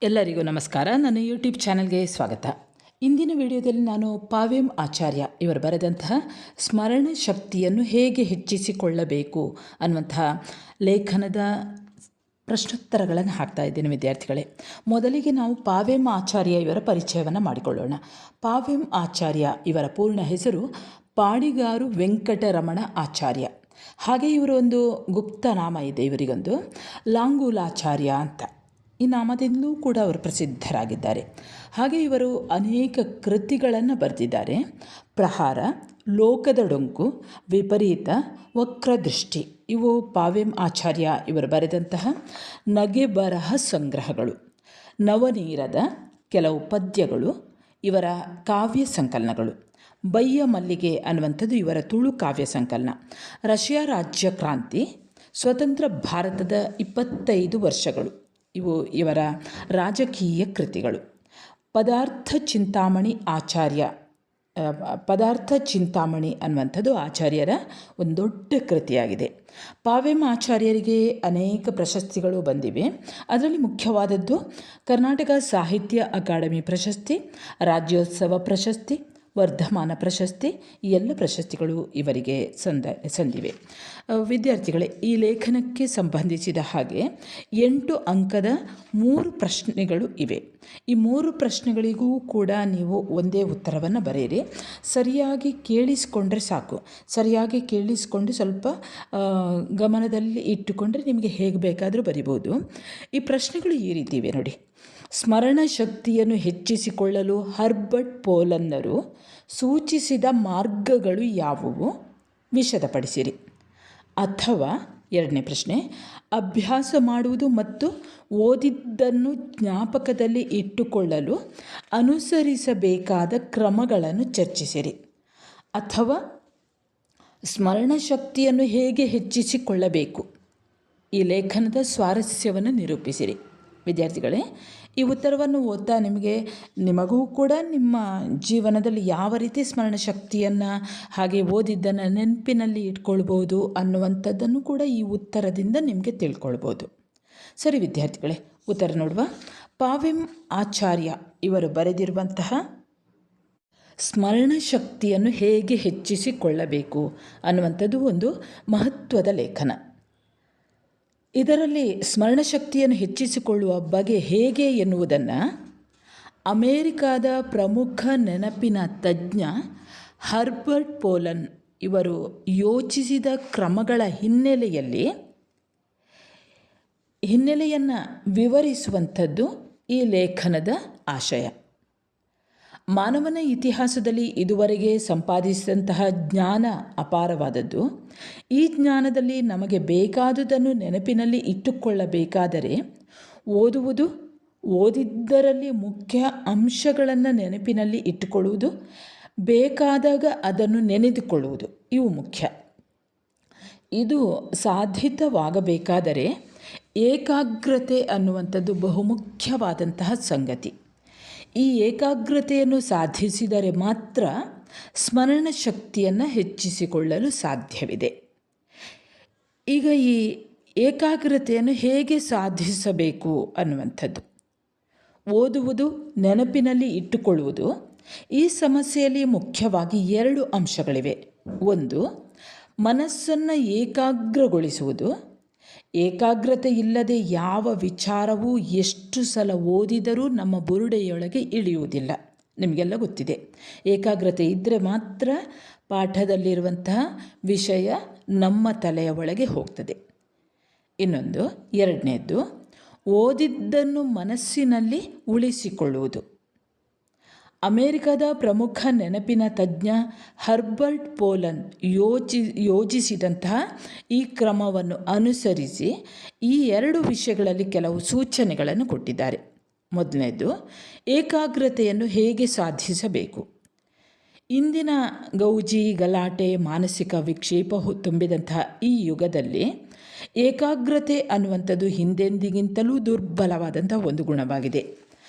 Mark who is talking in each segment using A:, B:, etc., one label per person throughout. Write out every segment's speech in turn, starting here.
A: ಎಲ್ಲರಿಗೂ ನಮಸ್ಕಾರ. ನನ್ನ ಯೂಟ್ಯೂಬ್ ಚಾನಲ್ಗೆ ಸ್ವಾಗತ. ಇಂದಿನ ವಿಡಿಯೋದಲ್ಲಿ ನಾನು ಪಾವೆಂ ಆಚಾರ್ಯ ಇವರು ಬರೆದಂತಹ ಸ್ಮರಣ ಶಕ್ತಿಯನ್ನು ಹೇಗೆ ಹೆಚ್ಚಿಸಿಕೊಳ್ಳಬೇಕು ಅನ್ನುವಂತಹ ಲೇಖನದ ಪ್ರಶ್ನೋತ್ತರಗಳನ್ನು ಹಾಕ್ತಾ ಇದ್ದೇನೆ ವಿದ್ಯಾರ್ಥಿಗಳೇ. ಮೊದಲಿಗೆ ನಾವು ಪಾವೆಂ ಆಚಾರ್ಯ ಇವರ ಪರಿಚಯವನ್ನು ಮಾಡಿಕೊಳ್ಳೋಣ. ಪಾವೆಂ ಆಚಾರ್ಯ ಇವರ ಪೂರ್ಣ ಹೆಸರು ಪಾಡಿಗಾರು ವೆಂಕಟರಮಣ ಆಚಾರ್ಯ. ಹಾಗೆ ಇವರು ಒಂದು ಗುಪ್ತ ನಾಮ ಇದೆ ಇವರಿಗೊಂದು, ಲಾಂಗೂಲಾಚಾರ್ಯ ಅಂತ. ಈ ನಾಮದಿಂದಲೂ ಕೂಡ ಅವರು ಪ್ರಸಿದ್ಧರಾಗಿದ್ದಾರೆ. ಹಾಗೆ ಇವರು ಅನೇಕ ಕೃತಿಗಳನ್ನು ಬರೆದಿದ್ದಾರೆ. ಪ್ರಹಾರ, ಲೋಕದ ಡೊಂಕು, ವಿಪರೀತ, ವಕ್ರದೃಷ್ಟಿ ಇವು ಪಾವೆಂ ಆಚಾರ್ಯ ಇವರು ಬರೆದಂತಹ ನಗೆ ಬರಹ ಸಂಗ್ರಹಗಳು. ನವನೀರದ ಕೆಲವು ಪದ್ಯಗಳು ಇವರ ಕಾವ್ಯ ಸಂಕಲನಗಳು. ಬಯ್ಯ ಮಲ್ಲಿಗೆ ಅನ್ನುವಂಥದ್ದು ಇವರ ತುಳು ಕಾವ್ಯ ಸಂಕಲನ. ರಷ್ಯಾ ರಾಜ್ಯ ಕ್ರಾಂತಿ, ಸ್ವತಂತ್ರ ಭಾರತದ 25 ವರ್ಷಗಳು ಇವು ಇವರ ರಾಜಕೀಯ ಕೃತಿಗಳು. ಪದಾರ್ಥ ಚಿಂತಾಮಣಿ ಅನ್ನುವಂಥದ್ದು ಆಚಾರ್ಯರ ಒಂದು ದೊಡ್ಡ ಕೃತಿಯಾಗಿದೆ. ಪಾವೆಂ ಆಚಾರ್ಯರಿಗೆ ಅನೇಕ ಪ್ರಶಸ್ತಿಗಳು ಬಂದಿವೆ. ಅದರಲ್ಲಿ ಮುಖ್ಯವಾದದ್ದು ಕರ್ನಾಟಕ ಸಾಹಿತ್ಯ ಅಕಾಡೆಮಿ ಪ್ರಶಸ್ತಿ, ರಾಜ್ಯೋತ್ಸವ ಪ್ರಶಸ್ತಿ, ವರ್ಧಮಾನ ಪ್ರಶಸ್ತಿ, ಈ ಎಲ್ಲ ಪ್ರಶಸ್ತಿಗಳು ಇವರಿಗೆ ಸಂದಿವೆ. ವಿದ್ಯಾರ್ಥಿಗಳೇ, ಈ ಲೇಖನಕ್ಕೆ ಸಂಬಂಧಿಸಿದ ಹಾಗೆ 8 ಅಂಕದ 3 ಪ್ರಶ್ನೆಗಳು ಇವೆ. ಈ 3 ಪ್ರಶ್ನೆಗಳಿಗೂ ಕೂಡ ನೀವು ಒಂದೇ ಉತ್ತರವನ್ನು ಬರೆಯಿರಿ. ಸರಿಯಾಗಿ ಕೇಳಿಸಿಕೊಂಡ್ರೆ ಸಾಕು. ಸರಿಯಾಗಿ ಕೇಳಿಸಿಕೊಂಡು ಸ್ವಲ್ಪ ಗಮನದಲ್ಲಿ ಇಟ್ಟುಕೊಂಡ್ರೆ ನಿಮಗೆ ಹೇಗೆ ಬೇಕಾದರೂ ಬರಿಬೋದು. ಈ ಪ್ರಶ್ನೆಗಳು ಈ ರೀತಿ ಇವೆ ನೋಡಿ. ಸ್ಮರಣ ಶಕ್ತಿಯನ್ನು ಹೆಚ್ಚಿಸಿಕೊಳ್ಳಲು ಹರ್ಬರ್ಟ್ ಪೋಲನ್ನರು ಸೂಚಿಸಿದ ಮಾರ್ಗಗಳು ಯಾವುವು? ವಿಶದಪಡಿಸಿರಿ. ಅಥವಾ ಎರಡನೇ ಪ್ರಶ್ನೆ, ಅಭ್ಯಾಸ ಮಾಡುವುದು ಮತ್ತು ಓದಿದ್ದನ್ನು ಜ್ಞಾಪಕದಲ್ಲಿ ಇಟ್ಟುಕೊಳ್ಳಲು ಅನುಸರಿಸಬೇಕಾದ ಕ್ರಮಗಳನ್ನು ಚರ್ಚಿಸಿರಿ. ಅಥವಾ ಸ್ಮರಣ ಶಕ್ತಿಯನ್ನು ಹೇಗೆ ಹೆಚ್ಚಿಸಿಕೊಳ್ಳಬೇಕು? ಈ ಲೇಖನದ ಸ್ವಾರಸ್ಯವನ್ನು ನಿರೂಪಿಸಿರಿ. ವಿದ್ಯಾರ್ಥಿಗಳೇ, ಈ ಉತ್ತರವನ್ನು ಓದ್ತಾ ನಿಮಗೂ ಕೂಡ ನಿಮ್ಮ ಜೀವನದಲ್ಲಿ ಯಾವ ರೀತಿ ಸ್ಮರಣ ಶಕ್ತಿಯನ್ನು ಹಾಗೆ ಓದಿದ್ದನ್ನು ನೆನಪಿನಲ್ಲಿ ಇಟ್ಕೊಳ್ಬೋದು ಅನ್ನುವಂಥದ್ದನ್ನು ಕೂಡ ಈ ಉತ್ತರದಿಂದ ನಿಮಗೆ ತಿಳ್ಕೊಳ್ಬೋದು. ಸರಿ ವಿದ್ಯಾರ್ಥಿಗಳೇ, ಉತ್ತರ ನೋಡುವ. ಪಾವೆಂ ಆಚಾರ್ಯ ಇವರು ಬರೆದಿರುವಂತಹ ಸ್ಮರಣ ಶಕ್ತಿಯನ್ನು ಹೇಗೆ ಹೆಚ್ಚಿಸಿಕೊಳ್ಳಬೇಕು ಅನ್ನುವಂಥದ್ದು ಒಂದು ಮಹತ್ವದ ಲೇಖನ. ಇದರಲ್ಲಿ ಸ್ಮರಣಶಕ್ತಿಯನ್ನು ಹೆಚ್ಚಿಸಿಕೊಳ್ಳುವ ಬಗೆ ಹೇಗೆ ಎನ್ನುವುದನ್ನು ಅಮೇರಿಕಾದ ಪ್ರಮುಖ ನೆನಪಿನ ತಜ್ಞ ಹರ್ಬರ್ಟ್ ಪೋಲನ್ ಇವರು ಯೋಚಿಸಿದ ಕ್ರಮಗಳ ಹಿನ್ನೆಲೆಯನ್ನು ವಿವರಿಸುವಂಥದ್ದು ಈ ಲೇಖನದ ಆಶಯ. ಮಾನವನ ಇತಿಹಾಸದಲ್ಲಿ ಇದುವರೆಗೆ ಸಂಪಾದಿಸಿದಂತಹ ಜ್ಞಾನ ಅಪಾರವಾದದ್ದು. ಈ ಜ್ಞಾನದಲ್ಲಿ ನಮಗೆ ಬೇಕಾದುದನ್ನು ನೆನಪಿನಲ್ಲಿ ಇಟ್ಟುಕೊಳ್ಳಬೇಕಾದರೆ ಓದುವುದು, ಓದಿದ್ದರಲ್ಲಿ ಮುಖ್ಯ ಅಂಶಗಳನ್ನು ನೆನಪಿನಲ್ಲಿ ಇಟ್ಟುಕೊಳ್ಳುವುದು, ಬೇಕಾದಾಗ ಅದನ್ನು ನೆನೆದುಕೊಳ್ಳುವುದು ಇವು ಮುಖ್ಯ. ಇದು ಸಾಧಿತವಾಗಬೇಕಾದರೆ ಏಕಾಗ್ರತೆ ಅನ್ನುವಂಥದ್ದು ಬಹುಮುಖ್ಯವಾದಂತಹ ಸಂಗತಿ. ಈ ಏಕಾಗ್ರತೆಯನ್ನು ಸಾಧಿಸಿದರೆ ಮಾತ್ರ ಸ್ಮರಣ ಶಕ್ತಿಯನ್ನು ಹೆಚ್ಚಿಸಿಕೊಳ್ಳಲು ಸಾಧ್ಯವಿದೆ. ಈಗ ಈ ಏಕಾಗ್ರತೆಯನ್ನು ಹೇಗೆ ಸಾಧಿಸಬೇಕು ಅನ್ನುವಂಥದ್ದು, ಓದುವುದು, ನೆನಪಿನಲ್ಲಿ ಇಟ್ಟುಕೊಳ್ಳುವುದು, ಈ ಸಮಸ್ಯೆಯಲ್ಲಿ ಮುಖ್ಯವಾಗಿ 2 ಅಂಶಗಳಿವೆ. ಒಂದು, ಮನಸ್ಸನ್ನು ಏಕಾಗ್ರಗೊಳಿಸುವುದು. ಏಕಾಗ್ರತೆ ಇಲ್ಲದೆ ಯಾವ ವಿಚಾರವೂ ಎಷ್ಟು ಸಲ ಓದಿದರೂ ನಮ್ಮ ಬುರುಡೆಯೊಳಗೆ ಇಳಿಯುವುದಿಲ್ಲ. ನಿಮಗೆಲ್ಲ ಗೊತ್ತಿದೆ. ಏಕಾಗ್ರತೆ ಇದ್ದರೆ ಮಾತ್ರ ಪಾಠದಲ್ಲಿರುವಂತಹ ವಿಷಯ ನಮ್ಮ ತಲೆಯ ಒಳಗೆ ಹೋಗ್ತದೆ. ಇನ್ನೊಂದು, ಎರಡನೇದ್ದು, ಓದಿದ್ದನ್ನು ಮನಸ್ಸಿನಲ್ಲಿ ಉಳಿಸಿಕೊಳ್ಳುವುದು. ಅಮೇರಿಕಾದ ಪ್ರಮುಖ ನೆನಪಿನ ತಜ್ಞ ಹರ್ಬರ್ಟ್ ಪೋಲನ್ ಯೋಜಿಸಿದಂತಹ ಈ ಕ್ರಮವನ್ನು ಅನುಸರಿಸಿ ಈ 2 ವಿಷಯಗಳಲ್ಲಿ ಕೆಲವು ಸೂಚನೆಗಳನ್ನು ಕೊಟ್ಟಿದ್ದಾರೆ. ಮೊದಲನೇದು, ಏಕಾಗ್ರತೆಯನ್ನು ಹೇಗೆ ಸಾಧಿಸಬೇಕು. ಇಂದಿನ ಗೌಜಿ, ಗಲಾಟೆ, ಮಾನಸಿಕ ವಿಕ್ಷೇಪ ತುಂಬಿದಂತಹ ಈ ಯುಗದಲ್ಲಿ ಏಕಾಗ್ರತೆ ಅನ್ನುವಂಥದ್ದು ಹಿಂದೆಂದಿಗಿಂತಲೂ ದುರ್ಬಲವಾದಂಥ ಒಂದು ಗುಣವಾಗಿದೆ.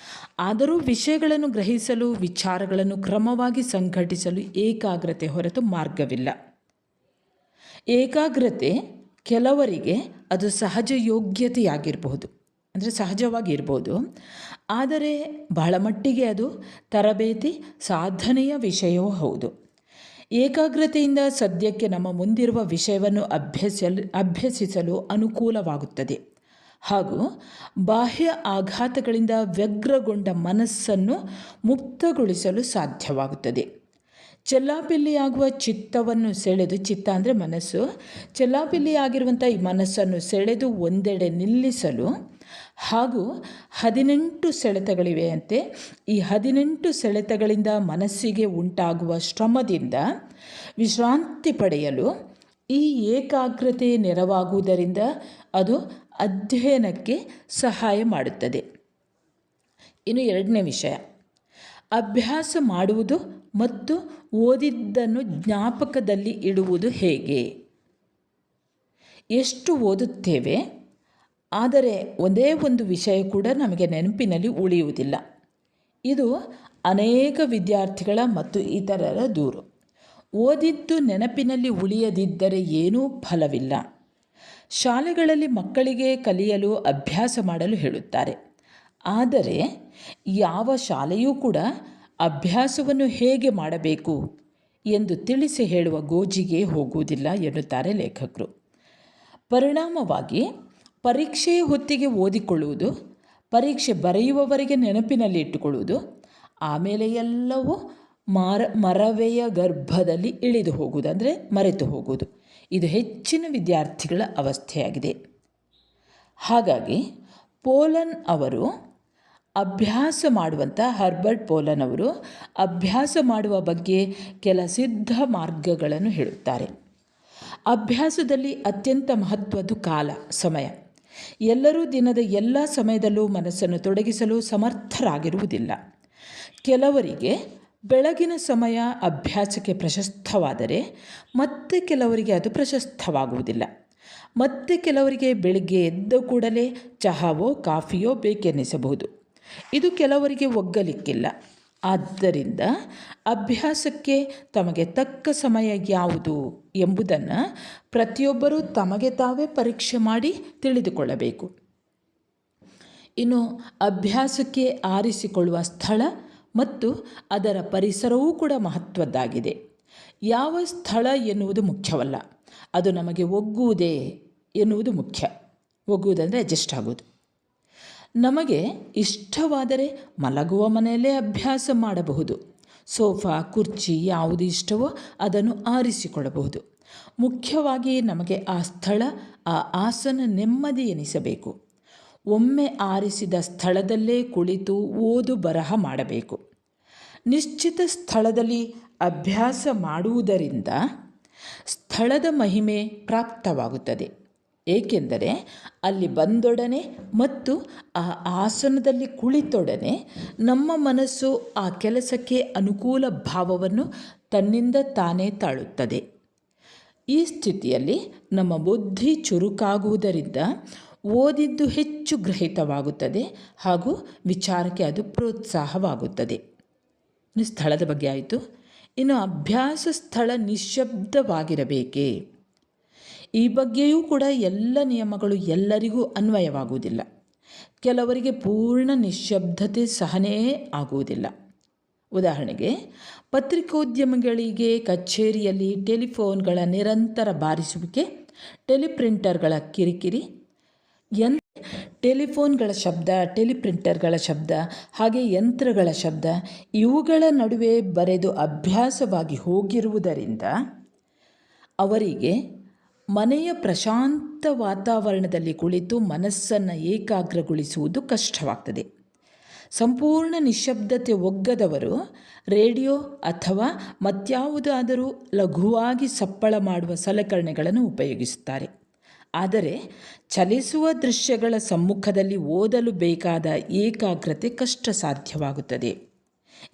A: ಆದರೂ ವಿಷಯಗಳನ್ನು ಗ್ರಹಿಸಲು, ವಿಚಾರಗಳನ್ನು ಕ್ರಮವಾಗಿ ಸಂಘಟಿಸಲು ಏಕಾಗ್ರತೆ ಹೊರತು ಮಾರ್ಗವಿಲ್ಲ. ಏಕಾಗ್ರತೆ ಕೆಲವರಿಗೆ ಅದು ಸಹಜ ಯೋಗ್ಯತೆಯಾಗಿರಬಹುದು. ಅಂದರೆ ಸಹಜವಾಗಿ ಇರ್ಬೋದು. ಆದರೆ ಬಹಳ ಮಟ್ಟಿಗೆ ಅದು ತರಬೇತಿ ಸಾಧನೆಯ ವಿಷಯವೂ ಹೌದು. ಏಕಾಗ್ರತೆಯಿಂದ ಸದ್ಯಕ್ಕೆ ನಮ್ಮ ಮುಂದಿರುವ ವಿಷಯವನ್ನು ಅಭ್ಯಸಿಸಲು ಅನುಕೂಲವಾಗುತ್ತದೆ ಹಾಗೂ ಬಾಹ್ಯ ಆಘಾತಗಳಿಂದ ವ್ಯಗ್ರಗೊಂಡ ಮನಸ್ಸನ್ನು ಮುಕ್ತಗೊಳಿಸಲು ಸಾಧ್ಯವಾಗುತ್ತದೆ. ಚೆಲ್ಲಾಪಿಲ್ಲಿಯಾಗುವ ಚಿತ್ತವನ್ನು ಸೆಳೆದು, ಚಿತ್ತ ಅಂದರೆ ಮನಸ್ಸು, ಚೆಲ್ಲಾಪಿಲ್ಲಿಯಾಗಿರುವಂಥ ಈ ಮನಸ್ಸನ್ನು ಸೆಳೆದು ಒಂದೆಡೆ ನಿಲ್ಲಿಸಲು ಹಾಗೂ 18 ಸೆಳೆತಗಳಿವೆಯಂತೆ. ಈ 18 ಸೆಳೆತಗಳಿಂದ ಮನಸ್ಸಿಗೆ ಉಂಟಾಗುವ ಶ್ರಮದಿಂದ ವಿಶ್ರಾಂತಿ ಪಡೆಯಲು ಈ ಏಕಾಗ್ರತೆ ನೆರವಾಗುವುದರಿಂದ ಅದು ಅಧ್ಯಯನಕ್ಕೆ ಸಹಾಯ ಮಾಡುತ್ತದೆ. ಇನ್ನು ಎರಡನೇ ವಿಷಯ, ಅಭ್ಯಾಸ ಮಾಡುವುದು ಮತ್ತು ಓದಿದ್ದನ್ನು ಜ್ಞಾಪಕದಲ್ಲಿ ಇಡುವುದು ಹೇಗೆ? ಎಷ್ಟು ಓದುತ್ತೇವೆ, ಆದರೆ ಒಂದೇ ಒಂದು ವಿಷಯ ಕೂಡ ನಮಗೆ ನೆನಪಿನಲ್ಲಿ ಉಳಿಯುವುದಿಲ್ಲ. ಇದು ಅನೇಕ ವಿದ್ಯಾರ್ಥಿಗಳ ಮತ್ತು ಇತರರ ದೂರು. ಓದಿದ್ದು ನೆನಪಿನಲ್ಲಿ ಉಳಿಯದಿದ್ದರೆ ಏನೂ ಫಲವಿಲ್ಲ. ಶಾಲೆಗಳಲ್ಲಿ ಮಕ್ಕಳಿಗೆ ಕಲಿಯಲು ಅಭ್ಯಾಸ ಮಾಡಲು ಹೇಳುತ್ತಾರೆ. ಆದರೆ ಯಾವ ಶಾಲೆಯೂ ಕೂಡ ಅಭ್ಯಾಸವನ್ನು ಹೇಗೆ ಮಾಡಬೇಕು ಎಂದು ತಿಳಿಸಿ ಹೇಳುವ ಗೋಜಿಗೆ ಹೋಗುವುದಿಲ್ಲ ಎನ್ನುತ್ತಾರೆ ಲೇಖಕರು. ಪರಿಣಾಮವಾಗಿ ಪರೀಕ್ಷೆಯ ಹೊತ್ತಿಗೆ ಓದಿಕೊಳ್ಳುವುದು, ಪರೀಕ್ಷೆ ಬರೆಯುವವರೆಗೆ ನೆನಪಿನಲ್ಲಿ ಇಟ್ಟುಕೊಳ್ಳುವುದು, ಆಮೇಲೆ ಎಲ್ಲವೂ ಮರವೆಯ ಗರ್ಭದಲ್ಲಿ ಇಳಿದು ಹೋಗುವುದು, ಅಂದರೆ ಮರೆತು ಹೋಗುವುದು. ಇದು ಹೆಚ್ಚಿನ ವಿದ್ಯಾರ್ಥಿಗಳ ಅವಸ್ಥೆಯಾಗಿದೆ. ಹಾಗಾಗಿ ಪೋಲನ್ ಅವರು ಹರ್ಬರ್ಟ್ ಪೋಲನ್ ಅವರು ಅಭ್ಯಾಸ ಮಾಡುವ ಬಗ್ಗೆ ಕೆಲ ಸಿದ್ಧ ಮಾರ್ಗಗಳನ್ನು ಹೇಳುತ್ತಾರೆ. ಅಭ್ಯಾಸದಲ್ಲಿ ಅತ್ಯಂತ ಮಹತ್ವದ್ದು ಸಮಯ. ಎಲ್ಲರೂ ದಿನದ ಎಲ್ಲ ಸಮಯದಲ್ಲೂ ಮನಸ್ಸನ್ನು ತೊಡಗಿಸಲು ಸಮರ್ಥರಾಗಿರುವುದಿಲ್ಲ. ಕೆಲವರಿಗೆ ಬೆಳಗಿನ ಸಮಯ ಅಭ್ಯಾಸಕ್ಕೆ ಪ್ರಶಸ್ತವಾದರೆ ಮತ್ತೆ ಕೆಲವರಿಗೆ ಅದು ಪ್ರಶಸ್ತವಾಗುವುದಿಲ್ಲ. ಮತ್ತೆ ಕೆಲವರಿಗೆ ಬೆಳಿಗ್ಗೆ ಎದ್ದ ಕೂಡಲೇ ಚಹಾವೋ ಕಾಫಿಯೋ ಬೇಕೆನ್ನಿಸಬಹುದು. ಇದು ಕೆಲವರಿಗೆ ಒಗ್ಗಲಿಕ್ಕಿಲ್ಲ. ಆದ್ದರಿಂದ ಅಭ್ಯಾಸಕ್ಕೆ ತಮಗೆ ತಕ್ಕ ಸಮಯ ಯಾವುದು ಎಂಬುದನ್ನು ಪ್ರತಿಯೊಬ್ಬರೂ ತಮಗೆ ತಾವೇ ಪರೀಕ್ಷೆ ಮಾಡಿ ತಿಳಿದುಕೊಳ್ಳಬೇಕು. ಇನ್ನು ಅಭ್ಯಾಸಕ್ಕೆ ಆರಿಸಿಕೊಳ್ಳುವ ಸ್ಥಳ ಮತ್ತು ಅದರ ಪರಿಸರವೂ ಕೂಡ ಮಹತ್ವದ್ದಾಗಿದೆ. ಯಾವ ಸ್ಥಳ ಎನ್ನುವುದು ಮುಖ್ಯವಲ್ಲ, ಅದು ನಮಗೆ ಒಗ್ಗುವುದೇ ಎನ್ನುವುದು ಮುಖ್ಯ. ಒಗ್ಗುವುದಂದರೆ ಅಡ್ಜಸ್ಟ್ ಆಗೋದು. ನಮಗೆ ಇಷ್ಟವಾದರೆ ಮಲಗುವ ಮನೆಯಲ್ಲೇ ಅಭ್ಯಾಸ ಮಾಡಬಹುದು. ಸೋಫಾ, ಕುರ್ಚಿ ಯಾವುದು ಇಷ್ಟವೋ ಅದನ್ನು ಆರಿಸಿಕೊಳ್ಳಬಹುದು. ಮುಖ್ಯವಾಗಿ ನಮಗೆ ಆ ಸ್ಥಳ, ಆ ಆಸನ ನೆಮ್ಮದಿ ಎನಿಸಬೇಕು. ಒಮ್ಮೆ ಆರಿಸಿದ ಸ್ಥಳದಲ್ಲೇ ಕುಳಿತು ಓದು ಬರಹ ಮಾಡಬೇಕು. ನಿಶ್ಚಿತ ಸ್ಥಳದಲ್ಲಿ ಅಭ್ಯಾಸ ಮಾಡುವುದರಿಂದ ಸ್ಥಳದ ಮಹಿಮೆ ಪ್ರಾಪ್ತವಾಗುತ್ತದೆ. ಏಕೆಂದರೆ ಅಲ್ಲಿ ಬಂದೊಡನೆ ಮತ್ತು ಆ ಆಸನದಲ್ಲಿ ಕುಳಿತೊಡನೆ ನಮ್ಮ ಮನಸ್ಸು ಆ ಕೆಲಸಕ್ಕೆ ಅನುಕೂಲ ಭಾವವನ್ನು ತನ್ನಿಂದ ತಾನೇ ತಾಳುತ್ತದೆ. ಈ ಸ್ಥಿತಿಯಲ್ಲಿ ನಮ್ಮ ಬುದ್ಧಿ ಚುರುಕಾಗುವುದರಿಂದ ಓದಿದ್ದು ಹೆಚ್ಚು ಗ್ರಹಿತವಾಗುತ್ತದೆ ಹಾಗೂ ವಿಚಾರಕ್ಕೆ ಅದು ಪ್ರೋತ್ಸಾಹವಾಗುತ್ತದೆ. ಸ್ಥಳದ ಬಗ್ಗೆ ಆಯಿತು. ಇನ್ನು ಅಭ್ಯಾಸ ಸ್ಥಳ ನಿಶ್ಶಬ್ದವಾಗಿರಬೇಕೇ? ಈ ಬಗ್ಗೆಯೂ ಕೂಡ ಎಲ್ಲ ನಿಯಮಗಳು ಎಲ್ಲರಿಗೂ ಅನ್ವಯವಾಗುವುದಿಲ್ಲ. ಕೆಲವರಿಗೆ ಪೂರ್ಣ ನಿಶ್ಶಬ್ದತೆ ಸಹನೇ ಆಗುವುದಿಲ್ಲ. ಉದಾಹರಣೆಗೆ, ಪತ್ರಿಕೋದ್ಯಮಿಗಳಿಗೆ ಕಚೇರಿಯಲ್ಲಿ ಟೆಲಿಫೋನ್ಗಳ ನಿರಂತರ ಬಾರಿಸುವಿಕೆ, ಟೆಲಿಪ್ರಿಂಟರ್ಗಳ ಕಿರಿಕಿರಿ, ಟೆಲಿಫೋನ್ಗಳ ಶಬ್ದ, ಟೆಲಿಪ್ರಿಂಟರ್ಗಳ ಶಬ್ದ, ಹಾಗೆ ಯಂತ್ರಗಳ ಶಬ್ದ, ಇವುಗಳ ನಡುವೆ ಬರೆದು ಅಭ್ಯಾಸವಾಗಿ ಹೋಗಿರುವುದರಿಂದ ಅವರಿಗೆ ಮನೆಯ ಪ್ರಶಾಂತ ವಾತಾವರಣದಲ್ಲಿ ಕುಳಿತು ಮನಸ್ಸನ್ನು ಏಕಾಗ್ರಗೊಳಿಸುವುದು ಕಷ್ಟವಾಗ್ತದೆ. ಸಂಪೂರ್ಣ ನಿಶ್ಶಬ್ದತೆ ಒಗ್ಗದವರು ರೇಡಿಯೋ ಅಥವಾ ಮತ್ಯಾವುದಾದರೂ ಲಘುವಾಗಿ ಸಪ್ಪಳ ಮಾಡುವ ಸಲಕರಣೆಗಳನ್ನು ಉಪಯೋಗಿಸುತ್ತಾರೆ. ಆದರೆ ಚಲಿಸುವ ದೃಶ್ಯಗಳ ಸಮ್ಮುಖದಲ್ಲಿ ಓದಲು ಬೇಕಾದ ಏಕಾಗ್ರತೆ ಕಷ್ಟ ಸಾಧ್ಯವಾಗುತ್ತದೆ.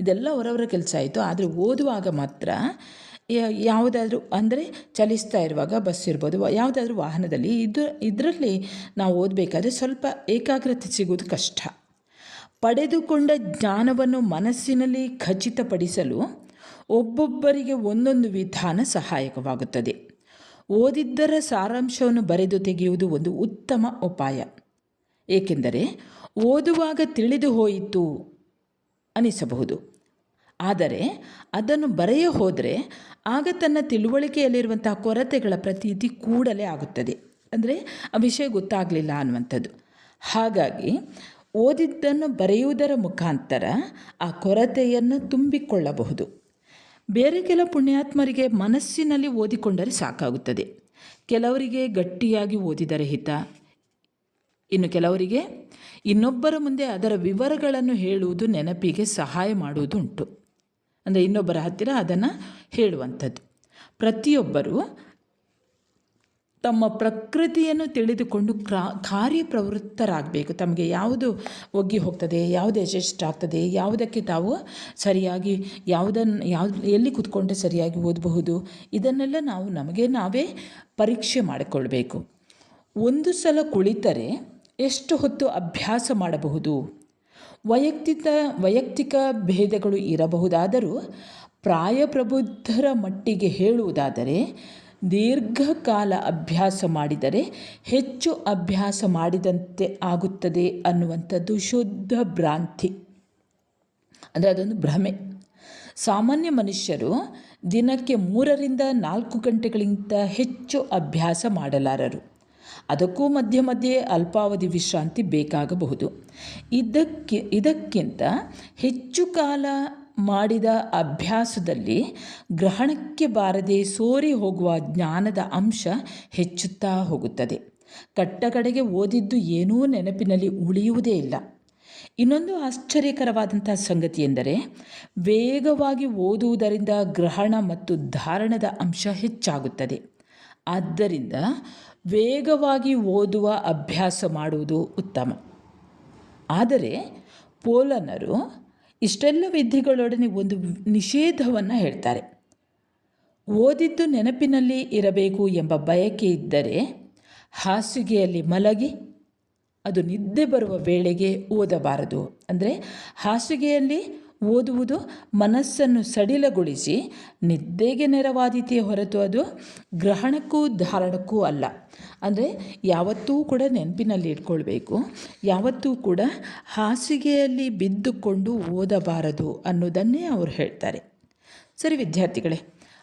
A: ಇದೆಲ್ಲ ಅವರವರ ಕೆಲಸ ಆಯಿತು. ಆದರೆ ಓದುವಾಗ ಮಾತ್ರ ಯಾವುದಾದ್ರೂ, ಅಂದರೆ ಚಲಿಸ್ತಾ ಇರುವಾಗ ಬಸ್ ಇರ್ಬೋದು, ಯಾವುದಾದ್ರೂ ವಾಹನದಲ್ಲಿ ಇದರಲ್ಲಿ ನಾವು ಓದಬೇಕಾದ್ರೆ ಸ್ವಲ್ಪ ಏಕಾಗ್ರತೆ ಸಿಗುವುದು ಕಷ್ಟ. ಪಡೆದುಕೊಂಡ ಜ್ಞಾನವನ್ನು ಮನಸ್ಸಿನಲ್ಲಿ ಖಚಿತಪಡಿಸಲು ಒಬ್ಬೊಬ್ಬರಿಗೆ ಒಂದೊಂದು ವಿಧಾನ ಸಹಾಯಕವಾಗುತ್ತದೆ. ಓದಿದ್ದರ ಸಾರಾಂಶವನ್ನು ಬರೆದು ತೆಗೆಯುವುದು ಒಂದು ಉತ್ತಮ ಉಪಾಯ. ಏಕೆಂದರೆ ಓದುವಾಗ ತಿಳಿದು ಹೋಯಿತು ಅನಿಸಬಹುದು, ಆದರೆ ಅದನ್ನು ಬರೆಯ ಹೋದರೆ ಆಗ ತನ್ನ ತಿಳುವಳಿಕೆಯಲ್ಲಿರುವಂತಹ ಕೊರತೆಗಳ ಪ್ರತೀತಿ ಕೂಡಲೇ ಆಗುತ್ತದೆ. ಅಂದರೆ ಆ ವಿಷಯ ಗೊತ್ತಾಗಲಿಲ್ಲ ಅನ್ನುವಂಥದ್ದು. ಹಾಗಾಗಿ ಓದಿದ್ದನ್ನು ಬರೆಯುವುದರ ಮುಖಾಂತರ ಆ ಕೊರತೆಯನ್ನು ತುಂಬಿಕೊಳ್ಳಬಹುದು. ಬೇರೆ ಕೆಲ ಪುಣ್ಯಾತ್ಮರಿಗೆ ಮನಸ್ಸಿನಲ್ಲಿ ಓದಿಕೊಂಡರೆ ಸಾಕಾಗುತ್ತದೆ. ಕೆಲವರಿಗೆ ಗಟ್ಟಿಯಾಗಿ ಓದಿದರೆ ಹಿತ, ಇನ್ನು ಕೆಲವರಿಗೆ ಇನ್ನೊಬ್ಬರ ಮುಂದೆ ಅದರ ವಿವರಗಳನ್ನು ಹೇಳುವುದು ನೆನಪಿಗೆ ಸಹಾಯ ಮಾಡುವುದು ಉಂಟು. ಅಂದರೆ ಇನ್ನೊಬ್ಬರ ಹತ್ತಿರ ಅದನ್ನು ಹೇಳುವಂಥದ್ದು. ಪ್ರತಿಯೊಬ್ಬರೂ ತಮ್ಮ ಪ್ರಕೃತಿಯನ್ನು ತಿಳಿದುಕೊಂಡು ಕಾರ್ಯಪ್ರವೃತ್ತರಾಗಬೇಕು. ತಮಗೆ ಯಾವುದು ಒಗ್ಗಿ ಹೋಗ್ತದೆ, ಯಾವುದು ಅಡ್ಜಸ್ಟ್ ಆಗ್ತದೆ, ಯಾವುದಕ್ಕೆ ತಾವು ಸರಿಯಾಗಿ ಎಲ್ಲಿ ಕೂತ್ಕೊಂಡ್ರೆ ಸರಿಯಾಗಿ ಓದಬಹುದು, ಇದನ್ನೆಲ್ಲ ನಾವು ನಮಗೆ ನಾವೇ ಪರೀಕ್ಷೆ ಮಾಡಿಕೊಳ್ಬೇಕು. ಒಂದು ಸಲ ಕುಳಿತರೆ ಎಷ್ಟು ಹೊತ್ತು ಅಭ್ಯಾಸ ಮಾಡಬಹುದು? ವೈಯಕ್ತಿಕ ಭೇದಗಳು ಇರಬಹುದಾದರೂ ಪ್ರಾಯಪ್ರಬುದ್ಧರ ಮಟ್ಟಿಗೆ ಹೇಳುವುದಾದರೆ ದೀರ್ಘಕಾಲ ಅಭ್ಯಾಸ ಮಾಡಿದರೆ ಹೆಚ್ಚು ಅಭ್ಯಾಸ ಮಾಡಿದಂತೆ ಆಗುತ್ತದೆ ಅನ್ನುವಂಥದ್ದು ಶುದ್ಧ ಭ್ರಾಂತಿ. ಅಂದರೆ ಅದೊಂದು ಭ್ರಮೆ. ಸಾಮಾನ್ಯ ಮನುಷ್ಯರು ದಿನಕ್ಕೆ 3-4 ಗಂಟೆಗಳಿಗಿಂತ ಹೆಚ್ಚು ಅಭ್ಯಾಸ ಮಾಡಲಾರರು. ಅದಕ್ಕೂ ಮಧ್ಯೆ ಮಧ್ಯೆ ಅಲ್ಪಾವಧಿ ವಿಶ್ರಾಂತಿ ಬೇಕಾಗಬಹುದು. ಇದಕ್ಕಿಂತ ಹೆಚ್ಚು ಕಾಲ ಮಾಡಿದ ಅಭ್ಯಾಸದಲ್ಲಿ ಗ್ರಹಣಕ್ಕೆ ಬಾರದೆ ಸೋರಿ ಹೋಗುವ ಜ್ಞಾನದ ಅಂಶ ಹೆಚ್ಚುತ್ತಾ ಹೋಗುತ್ತದೆ. ಕಟ್ಟಕಡೆಗೆ ಓದಿದ್ದು ಏನೂ ನೆನಪಿನಲ್ಲಿ ಉಳಿಯುವುದೇ ಇಲ್ಲ. ಇನ್ನೊಂದು ಆಶ್ಚರ್ಯಕರವಾದಂಥ ಸಂಗತಿ ಎಂದರೆ ವೇಗವಾಗಿ ಓದುವುದರಿಂದ ಗ್ರಹಣ ಮತ್ತು ಧಾರಣದ ಅಂಶ ಹೆಚ್ಚಾಗುತ್ತದೆ. ಆದ್ದರಿಂದ ವೇಗವಾಗಿ ಓದುವ ಅಭ್ಯಾಸ ಮಾಡುವುದು ಉತ್ತಮ. ಆದರೆ ಪೋಲನರು ಇಷ್ಟೆಲ್ಲ ವಿಧಿಗಳೊಡನೆ ಒಂದು ನಿಷೇಧವನ್ನು ಹೇಳ್ತಾರೆ. ಓದಿದ್ದು ನೆನಪಿನಲ್ಲಿ ಇರಬೇಕು ಎಂಬ ಬಯಕೆ ಇದ್ದರೆ ಹಾಸಿಗೆಯಲ್ಲಿ ಮಲಗಿ ಅದು ನಿದ್ದೆ ಬರುವ ವೇಳೆಗೆ ಓದಬಾರದು. ಅಂದರೆ ಹಾಸಿಗೆಯಲ್ಲಿ ಓದುವುದು ಮನಸ್ಸನ್ನು ಸಡಿಲಗೊಳಿಸಿ ನಿದ್ದೆಗೆ ನೆರವಾದೀತೆಯೇ ಹೊರತು ಅದು ಗ್ರಹಣಕ್ಕೂ ಧಾರಣಕ್ಕೂ ಅಲ್ಲ. ಅಂದರೆ ಯಾವತ್ತೂ ಕೂಡ ನೆನಪಿನಲ್ಲಿ ಇಟ್ಕೊಳ್ಬೇಕು, ಯಾವತ್ತೂ ಕೂಡ ಹಾಸಿಗೆಯಲ್ಲಿ ಬಿದ್ದುಕೊಂಡು ಓದಬಾರದು ಅನ್ನೋದನ್ನೇ ಅವರು ಹೇಳ್ತಾರೆ. ಸರಿ ವಿದ್ಯಾರ್ಥಿಗಳೇ,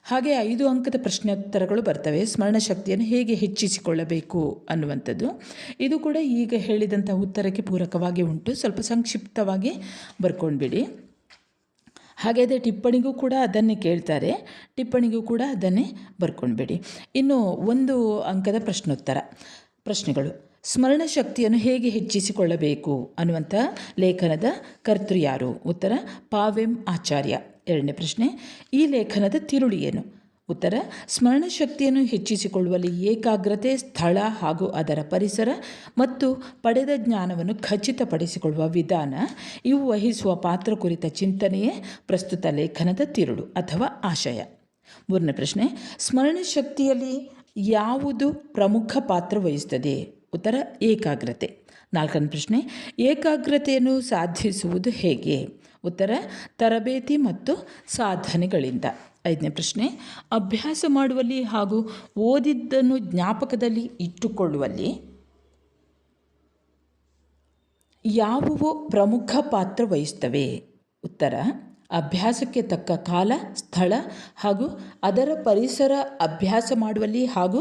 A: ಹಾಗೆ 5 ಅಂಕದ ಪ್ರಶ್ನೋತ್ತರಗಳು ಬರ್ತವೆ. ಸ್ಮರಣಶಕ್ತಿಯನ್ನು ಹೇಗೆ ಹೆಚ್ಚಿಸಿಕೊಳ್ಳಬೇಕು ಅನ್ನುವಂಥದ್ದು ಇದು ಕೂಡ ಈಗ ಹೇಳಿದಂಥ ಉತ್ತರಕ್ಕೆ ಪೂರಕವಾಗಿ ಉಂಟು. ಸ್ವಲ್ಪ ಸಂಕ್ಷಿಪ್ತವಾಗಿ ಬರ್ಕೊಂಡ್ಬಿಡಿ. ಹಾಗಾದರೆ ಟಿಪ್ಪಣಿಗೂ ಕೂಡ ಅದನ್ನೇ ಕೇಳ್ತಾರೆ, ಟಿಪ್ಪಣಿಗೂ ಕೂಡ ಅದನ್ನೇ ಬರ್ಕೊಂಡ್ಬಿಡಿ. ಇನ್ನು 1 ಅಂಕದ ಪ್ರಶ್ನೆಗಳು. ಸ್ಮರಣಶಕ್ತಿಯನ್ನು ಹೇಗೆ ಹೆಚ್ಚಿಸಿಕೊಳ್ಳಬೇಕು ಅನ್ನುವಂಥ ಲೇಖನದ ಕರ್ತೃ ಯಾರು? ಉತ್ತರ ಪಾವೆಂ ಆಚಾರ್ಯ. 2ನೇ ಪ್ರಶ್ನೆ, ಈ ಲೇಖನದ ತಿರುಳು ಏನು? ಉತ್ತರ ಸ್ಮರಣಶಕ್ತಿಯನ್ನು ಹೆಚ್ಚಿಸಿಕೊಳ್ಳುವಲ್ಲಿ ಏಕಾಗ್ರತೆ, ಸ್ಥಳ ಹಾಗೂ ಅದರ ಪರಿಸರ ಮತ್ತು ಪಡೆದ ಜ್ಞಾನವನ್ನು ಖಚಿತಪಡಿಸಿಕೊಳ್ಳುವ ವಿಧಾನ ಇವು ವಹಿಸುವ ಪಾತ್ರ ಕುರಿತ ಚಿಂತನೆಯೇ ಪ್ರಸ್ತುತ ಲೇಖನದ ತಿರುಳು ಅಥವಾ ಆಶಯ. 3ನೇ ಪ್ರಶ್ನೆ, ಸ್ಮರಣಶಕ್ತಿಯಲ್ಲಿ ಯಾವುದು ಪ್ರಮುಖ ಪಾತ್ರ ವಹಿಸುತ್ತದೆ? ಉತ್ತರ ಏಕಾಗ್ರತೆ. 4ನೇ ಪ್ರಶ್ನೆ, ಏಕಾಗ್ರತೆಯನ್ನು ಸಾಧಿಸುವುದು ಹೇಗೆ? ಉತ್ತರ ತರಬೇತಿ ಮತ್ತು ಸಾಧನೆಗಳಿಂದ. 5ನೇ ಪ್ರಶ್ನೆ, ಅಭ್ಯಾಸ ಮಾಡುವಲ್ಲಿ ಹಾಗೂ ಓದಿದ್ದನ್ನು ಜ್ಞಾಪಕದಲ್ಲಿ ಇಟ್ಟುಕೊಳ್ಳುವಲ್ಲಿ ಯಾವುವು ಪ್ರಮುಖ ಪಾತ್ರ ವಹಿಸ್ತವೆ? ಉತ್ತರ ಅಭ್ಯಾಸಕ್ಕೆ ತಕ್ಕ ಕಾಲ, ಸ್ಥಳ ಹಾಗೂ ಅದರ ಪರಿಸರ ಅಭ್ಯಾಸ ಮಾಡುವಲ್ಲಿ ಹಾಗೂ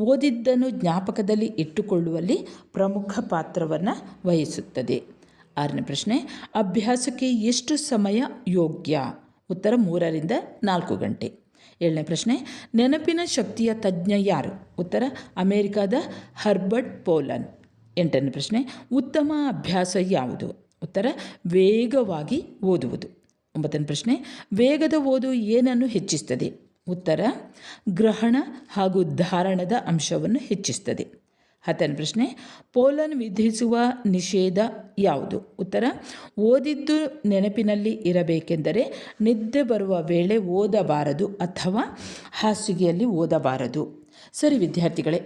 A: ಓದಿದ್ದನ್ನು ಜ್ಞಾಪಕದಲ್ಲಿ ಇಟ್ಟುಕೊಳ್ಳುವಲ್ಲಿ ಪ್ರಮುಖ ಪಾತ್ರವನ್ನು ವಹಿಸುತ್ತದೆ. 6ನೇ ಪ್ರಶ್ನೆ, ಅಭ್ಯಾಸಕ್ಕೆ ಎಷ್ಟು ಸಮಯ ಯೋಗ್ಯ? ಉತ್ತರ 3-4 ಗಂಟೆ. 7ನೇ ಪ್ರಶ್ನೆ, ನೆನಪಿನ ಶಕ್ತಿಯ ತಜ್ಞ ಯಾರು? ಉತ್ತರ ಅಮೆರಿಕದ ಹರ್ಬರ್ಟ್ ಪೋಲನ್. 8ನೇ ಪ್ರಶ್ನೆ, ಉತ್ತಮ ಅಭ್ಯಾಸ ಯಾವುದು? ಉತ್ತರ ವೇಗವಾಗಿ ಓದುವುದು. 9ನೇ ಪ್ರಶ್ನೆ, ವೇಗದ ಓದು ಏನನ್ನು ಹೆಚ್ಚಿಸುತ್ತದೆ? ಉತ್ತರ ಗ್ರಹಣ ಹಾಗೂ ಧಾರಣದ ಅಂಶವನ್ನು ಹೆಚ್ಚಿಸುತ್ತದೆ. 10ನೇ ಪ್ರಶ್ನೆ, ಪೋಲನ್ ವಿಧಿಸುವ ನಿಷೇಧ ಯಾವುದು? ಉತ್ತರ ಓದಿದ್ದು ನೆನಪಿನಲ್ಲಿ ಇರಬೇಕೆಂದರೆ ನಿದ್ದೆ ಬರುವ ವೇಳೆ ಓದಬಾರದು ಅಥವಾ ಹಾಸಿಗೆಯಲ್ಲಿ ಓದಬಾರದು. ಸರಿ ವಿದ್ಯಾರ್ಥಿಗಳೇ,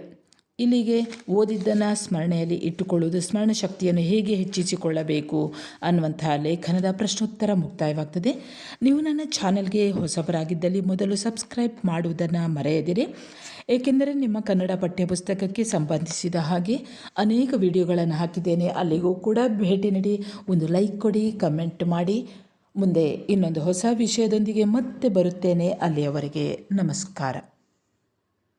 A: ಇಲ್ಲಿಗೆ ಓದಿದ್ದನ್ನು ಸ್ಮರಣೆಯಲ್ಲಿ ಇಟ್ಟುಕೊಳ್ಳುವುದು, ಸ್ಮರಣ ಶಕ್ತಿಯನ್ನು ಹೇಗೆ ಹೆಚ್ಚಿಸಿಕೊಳ್ಳಬೇಕು ಅನ್ನುವಂಥ ಲೇಖನದ ಪ್ರಶ್ನೋತ್ತರ ಮುಕ್ತಾಯವಾಗ್ತದೆ. ನೀವು ನನ್ನ ಚಾನಲ್ಗೆ ಹೊಸಬರಾಗಿದ್ದಲ್ಲಿ ಮೊದಲು ಸಬ್ಸ್ಕ್ರೈಬ್ ಮಾಡುವುದನ್ನು ಮರೆಯದಿರಿ. ಏಕೆಂದರೆ ನಿಮ್ಮ ಕನ್ನಡ ಪಠ್ಯಪುಸ್ತಕಕ್ಕೆ ಸಂಬಂಧಿಸಿದ ಹಾಗೆ ಅನೇಕ ವಿಡಿಯೋಗಳನ್ನು ಹಾಕಿದ್ದೇನೆ. ಅಲ್ಲಿಗೂ ಕೂಡ ಭೇಟಿ ನೀಡಿ, ಒಂದು ಲೈಕ್ ಕೊಡಿ, ಕಮೆಂಟ್ ಮಾಡಿ. ಮುಂದೆ ಇನ್ನೊಂದು ಹೊಸ ವಿಷಯದೊಂದಿಗೆ ಮತ್ತೆ ಬರುತ್ತೇನೆ. ಅಲ್ಲಿಯವರೆಗೆ ನಮಸ್ಕಾರ.